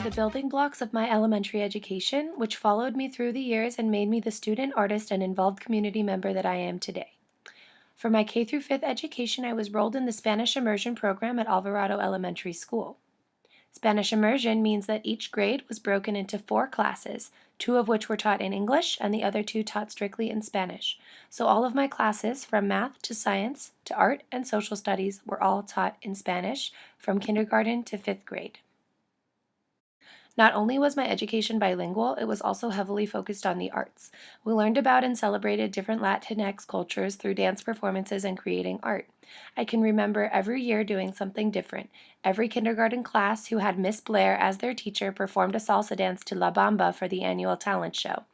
the building blocks of my elementary education, which followed me through the years and made me the student, artist, and involved community member that I am today. For my K through 5th education, I was enrolled in the Spanish immersion program at Alvarado Elementary School. Spanish immersion means that each grade was broken into 4 classes, 2 of which were taught in English and the other 2 taught strictly in Spanish. So all of my classes, from math to science to art and social studies, were all taught in Spanish from kindergarten to 5th grade. Not only was my education bilingual, it was also heavily focused on the arts. We learned about and celebrated different Latinx cultures through dance performances and creating art. I can remember every year doing something different. Every kindergarten class who had Miss Blair as their teacher performed a salsa dance to La Bamba for the annual talent show.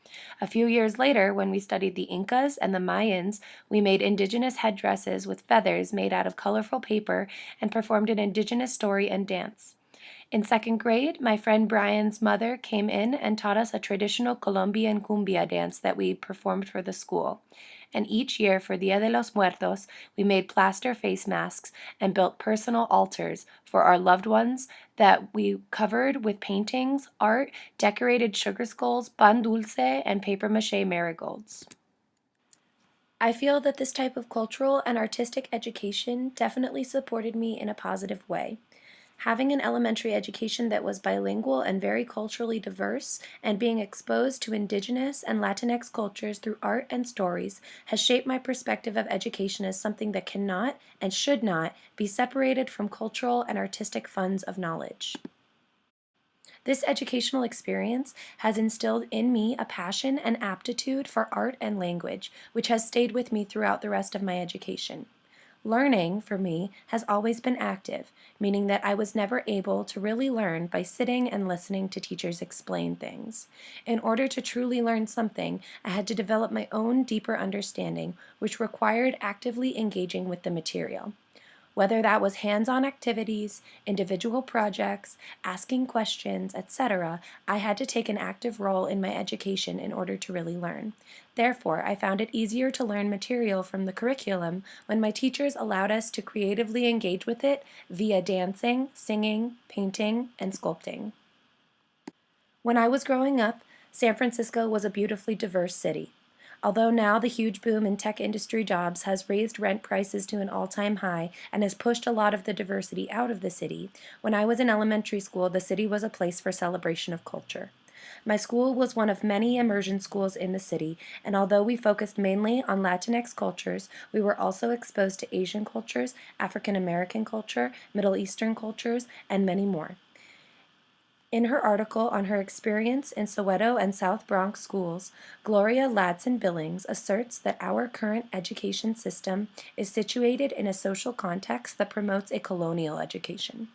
A few years later, when we studied the Incas and the Mayans, we made indigenous headdresses with feathers made out of colorful paper and performed an indigenous story and dance. In 2nd grade, my friend Brian's mother came in and taught us a traditional Colombian cumbia dance that we performed for the school. And each year for Dia de los Muertos, we made plaster face masks and built personal altars for our loved ones that we covered with paintings, art, decorated sugar skulls, pan dulce, and papier-mâché marigolds. I feel that this type of cultural and artistic education definitely supported me in a positive way. Having an elementary education that was bilingual and very culturally diverse, and being exposed to indigenous and Latinx cultures through art and stories, has shaped my perspective of education as something that cannot and should not be separated from cultural and artistic funds of knowledge. This educational experience has instilled in me a passion and aptitude for art and language, which has stayed with me throughout the rest of my education. Learning, for me, has always been active, meaning that I was never able to really learn by sitting and listening to teachers explain things. In order to truly learn something, I had to develop my own deeper understanding, which required actively engaging with the material. Whether that was hands-on activities, individual projects, asking questions, etc., I had to take an active role in my education in order to really learn. Therefore, I found it easier to learn material from the curriculum when my teachers allowed us to creatively engage with it via dancing, singing, painting, and sculpting. When I was growing up, San Francisco was a beautifully diverse city. Although now the huge boom in tech industry jobs has raised rent prices to an all-time high and has pushed a lot of the diversity out of the city, when I was in elementary school, the city was a place for celebration of culture. My school was one of many immersion schools in the city, and although we focused mainly on Latinx cultures, we were also exposed to Asian cultures, African American culture, Middle Eastern cultures, and many more. In her article on her experience in Soweto and South Bronx schools, Gloria Ladson-Billings asserts that our current education system is situated in a social context that promotes a colonial education.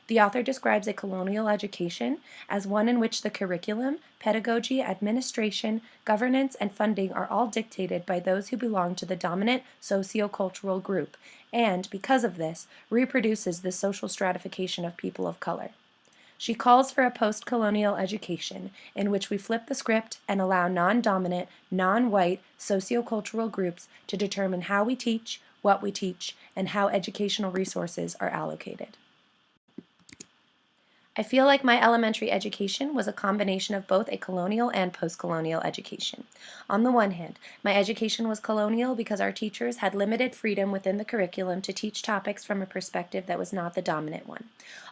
The author describes a colonial education as one in which the curriculum, pedagogy, administration, governance, and funding are all dictated by those who belong to the dominant socio-cultural group, and, because of this, reproduces the social stratification of people of color. She calls for a post-colonial education in which we flip the script and allow non-dominant, non-white sociocultural groups to determine how we teach, what we teach, and how educational resources are allocated. I feel like my elementary education was a combination of both a colonial and post-colonial education. On the one hand, my education was colonial because our teachers had limited freedom within the curriculum to teach topics from a perspective that was not the dominant one.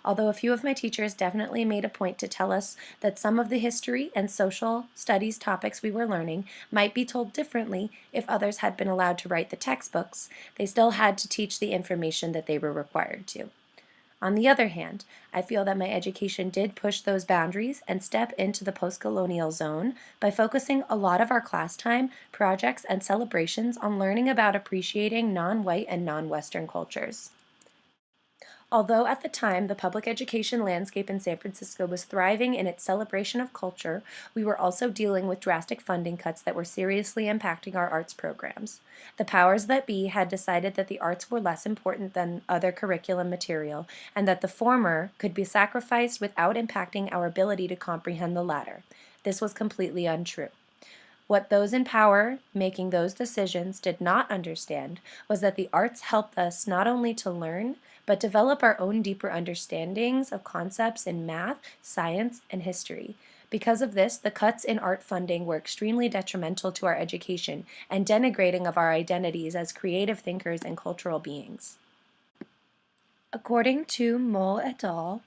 Although a few of my teachers definitely made a point to tell us that some of the history and social studies topics we were learning might be told differently if others had been allowed to write the textbooks, they still had to teach the information that they were required to. On the other hand, I feel that my education did push those boundaries and step into the post-colonial zone by focusing a lot of our class time, projects, and celebrations on learning about appreciating non-white and non-Western cultures. Although at the time the public education landscape in San Francisco was thriving in its celebration of culture, we were also dealing with drastic funding cuts that were seriously impacting our arts programs. The powers that be had decided that the arts were less important than other curriculum material, and that the former could be sacrificed without impacting our ability to comprehend the latter. This was completely untrue. What those in power, making those decisions, did not understand was that the arts helped us not only to learn, but develop our own deeper understandings of concepts in math, science, and history. Because of this, the cuts in art funding were extremely detrimental to our education and denigrating of our identities as creative thinkers and cultural beings. According to Moll et al.,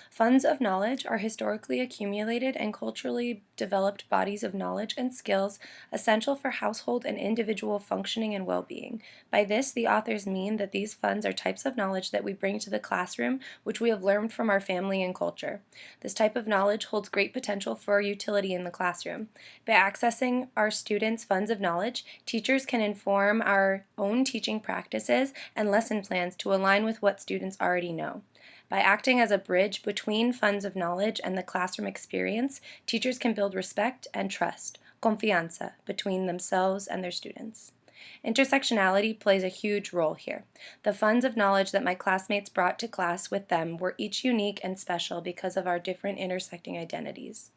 funds of knowledge are historically accumulated and culturally developed bodies of knowledge and skills essential for household and individual functioning and well-being. By this, the authors mean that these funds are types of knowledge that we bring to the classroom, which we have learned from our family and culture. This type of knowledge holds great potential for utility in the classroom. By accessing our students' funds of knowledge, teachers can inform our own teaching practices and lesson plans to align with what students already know. By acting as a bridge between funds of knowledge and the classroom experience, teachers can build respect and trust, confianza, between themselves and their students. Intersectionality plays a huge role here. The funds of knowledge that my classmates brought to class with them were each unique and special because of our different intersecting identities.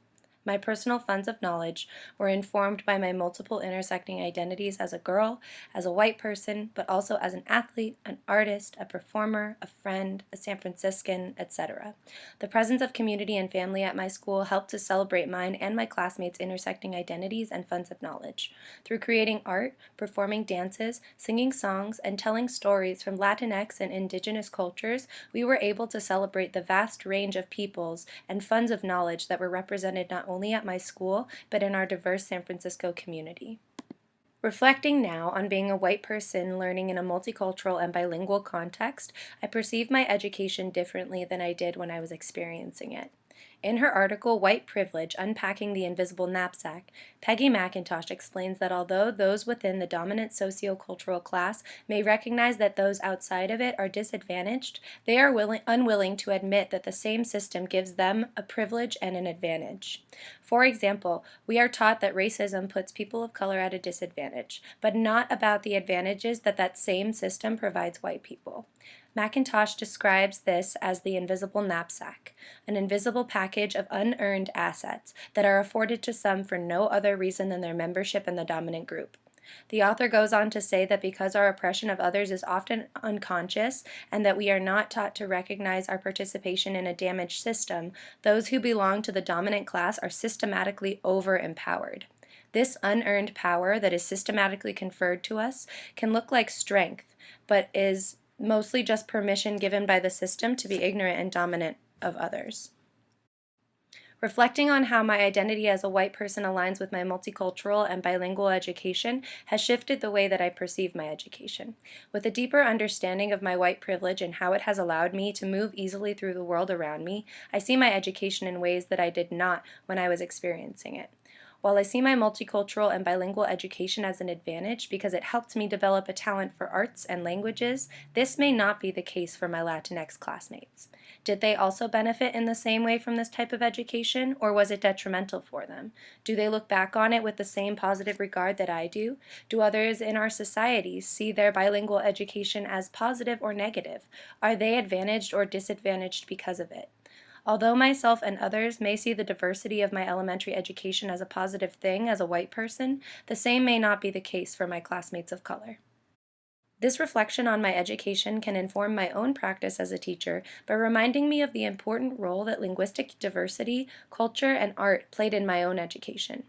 My personal funds of knowledge were informed by my multiple intersecting identities as a girl, as a white person, but also as an athlete, an artist, a performer, a friend, a San Franciscan, etc. The presence of community and family at my school helped to celebrate mine and my classmates' intersecting identities and funds of knowledge. Through creating art, performing dances, singing songs, and telling stories from Latinx and indigenous cultures, we were able to celebrate the vast range of peoples and funds of knowledge that were represented not only at my school, but in our diverse San Francisco community. Reflecting now on being a white person learning in a multicultural and bilingual context, I perceive my education differently than I did when I was experiencing it. In her article, White Privilege, Unpacking the Invisible Knapsack, Peggy McIntosh explains that although those within the dominant sociocultural class may recognize that those outside of it are disadvantaged, they are unwilling to admit that the same system gives them a privilege and an advantage. For example, we are taught that racism puts people of color at a disadvantage, but not about the advantages that that same system provides white people. McIntosh describes this as the invisible knapsack, an invisible package of unearned assets that are afforded to some for no other reason than their membership in the dominant group. The author goes on to say that because our oppression of others is often unconscious and that we are not taught to recognize our participation in a damaged system, those who belong to the dominant class are systematically over-empowered. This unearned power that is systematically conferred to us can look like strength, but is mostly just permission given by the system to be ignorant and dominant of others. Reflecting on how my identity as a white person aligns with my multicultural and bilingual education has shifted the way that I perceive my education. With a deeper understanding of my white privilege and how it has allowed me to move easily through the world around me, I see my education in ways that I did not when I was experiencing it. While I see my multicultural and bilingual education as an advantage because it helped me develop a talent for arts and languages, this may not be the case for my Latinx classmates. Did they also benefit in the same way from this type of education, or was it detrimental for them? Do they look back on it with the same positive regard that I do? Do others in our society see their bilingual education as positive or negative? Are they advantaged or disadvantaged because of it? Although myself and others may see the diversity of my elementary education as a positive thing as a white person, the same may not be the case for my classmates of color. This reflection on my education can inform my own practice as a teacher by reminding me of the important role that linguistic diversity, culture, and art played in my own education.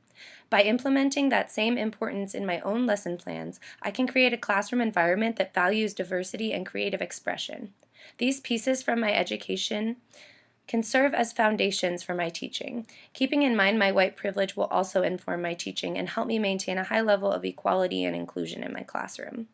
By implementing that same importance in my own lesson plans, I can create a classroom environment that values diversity and creative expression. These pieces from my education can serve as foundations for my teaching. Keeping in mind my white privilege will also inform my teaching and help me maintain a high level of equality and inclusion in my classroom.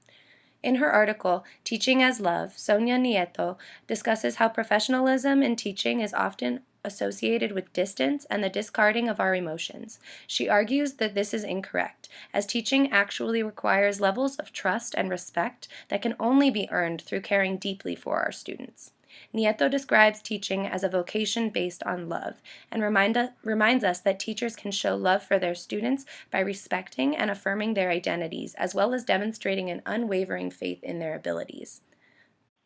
In her article, Teaching as Love, Sonia Nieto discusses how professionalism in teaching is often associated with distance and the discarding of our emotions. She argues that this is incorrect, as teaching actually requires levels of trust and respect that can only be earned through caring deeply for our students. Nieto describes teaching as a vocation based on love and reminds us that teachers can show love for their students by respecting and affirming their identities, as well as demonstrating an unwavering faith in their abilities.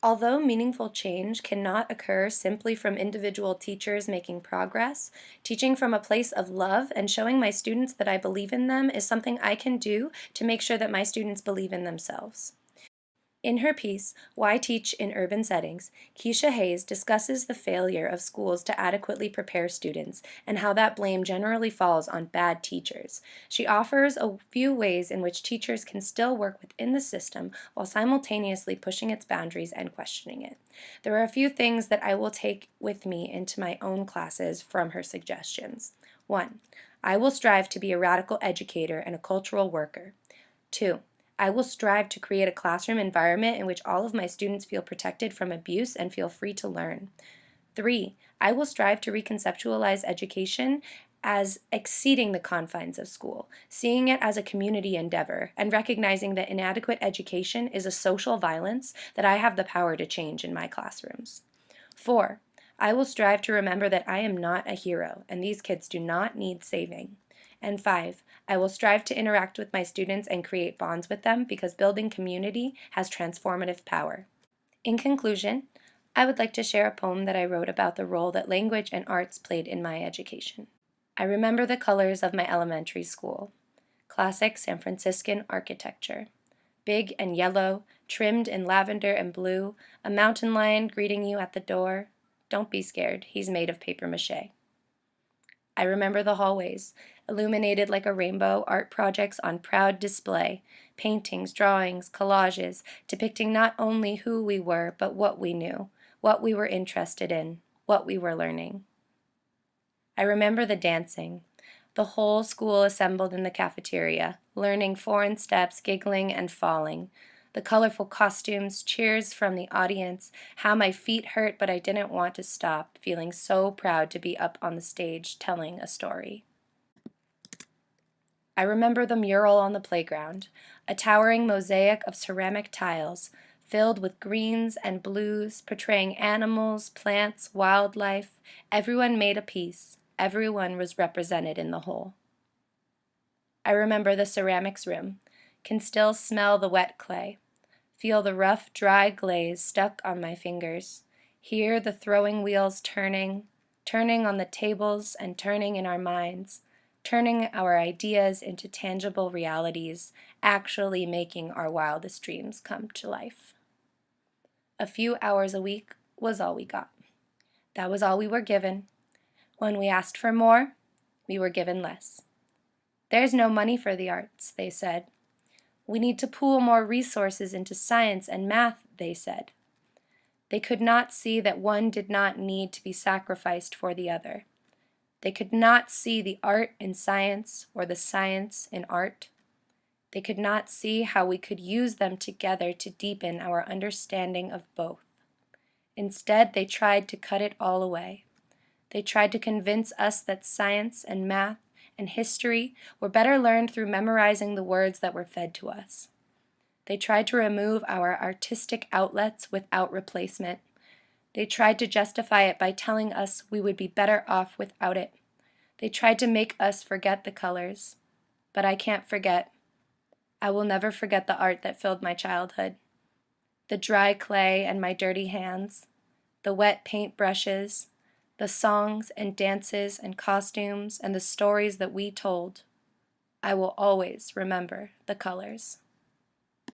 Although meaningful change cannot occur simply from individual teachers making progress, teaching from a place of love and showing my students that I believe in them is something I can do to make sure that my students believe in themselves. In her piece, Why Teach in Urban Settings, Keisha Hayes discusses the failure of schools to adequately prepare students and how that blame generally falls on bad teachers. She offers a few ways in which teachers can still work within the system while simultaneously pushing its boundaries and questioning it. There are a few things that I will take with me into my own classes from her suggestions. 1. I will strive to be a radical educator and a cultural worker. 2. I will strive to create a classroom environment in which all of my students feel protected from abuse and feel free to learn. 3. I will strive to reconceptualize education as exceeding the confines of school, seeing it as a community endeavor, and recognizing that inadequate education is a social violence that I have the power to change in my classrooms. 4. I will strive to remember that I am not a hero, and these kids do not need saving. And 5. I will strive to interact with my students and create bonds with them because building community has transformative power. In conclusion, I would like to share a poem that I wrote about the role that language and arts played in my education. I remember the colors of my elementary school. Classic San Franciscan architecture. Big and yellow, trimmed in lavender and blue, a mountain lion greeting you at the door. Don't be scared, he's made of paper mache. I remember the hallways, illuminated like a rainbow, art projects on proud display, paintings, drawings, collages, depicting not only who we were, but what we knew, what we were interested in, what we were learning. I remember the dancing, the whole school assembled in the cafeteria, learning foreign steps, giggling and falling, the colorful costumes, cheers from the audience, how my feet hurt but I didn't want to stop, feeling so proud to be up on the stage telling a story. I remember the mural on the playground, a towering mosaic of ceramic tiles, filled with greens and blues, portraying animals, plants, wildlife. Everyone made a piece. Everyone was represented in the whole. I remember the ceramics room, can still smell the wet clay, feel the rough, dry glaze stuck on my fingers, hear the throwing wheels turning, turning on the tables and turning in our minds, turning our ideas into tangible realities, actually making our wildest dreams come to life. A few hours a week was all we got. That was all we were given. When we asked for more, we were given less. There's no money for the arts, they said. We need to pool more resources into science and math, they said. They could not see that one did not need to be sacrificed for the other. They could not see the art in science or the science in art. They could not see how we could use them together to deepen our understanding of both. Instead, they tried to cut it all away. They tried to convince us that science and math and history were better learned through memorizing the words that were fed to us. They tried to remove our artistic outlets without replacement. They tried to justify it by telling us we would be better off without it. They tried to make us forget the colors. But I can't forget. I will never forget the art that filled my childhood. The dry clay and my dirty hands, the wet paint brushes, the songs and dances and costumes and the stories that we told. I will always remember the colors.